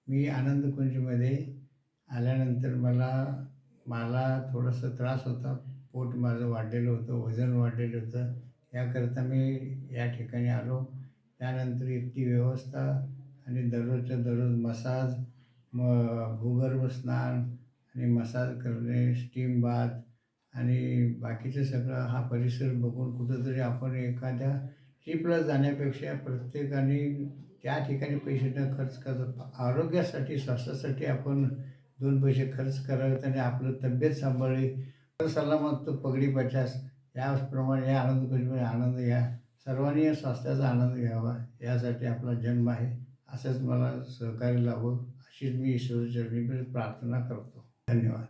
मी आनंदकुंजमध्ये आल्यानंतर मला थोडासा त्रास होता. पोट माझं वाढलेलं होतं, वजन वाढलेलं होतं. याकरता मी या ठिकाणी आलो. त्यानंतर इथली व्यवस्था आणि दररोजच्या दररोज मसाज, भूगर्भ स्नान आणि मसाज करणे, स्टीम बाथ आणि बाकीचं सगळं हा परिसर बघून कुठंतरी आपण एखाद्या ट्रिपला जाण्यापेक्षा प्रत्येकाने त्या ठिकाणी पैसे न खर्च करता आरोग्यासाठी, स्वास्थ्यासाठी आपण 2 पैसे खर्च करावेत आणि आपलं तब्येत सांभाळली तर सलामत पगडी पचास. याप्रमाणे या आनंदकुंजमध्ये आनंद घ्या. सर्वांनी या स्वास्थ्याचा आनंद घ्यावा, यासाठी आपला जन्म आहे. असंच मला सहकार्य लाभो अशीच मी ईश्वरचरणी प्रार्थना करतो. धन्यवाद.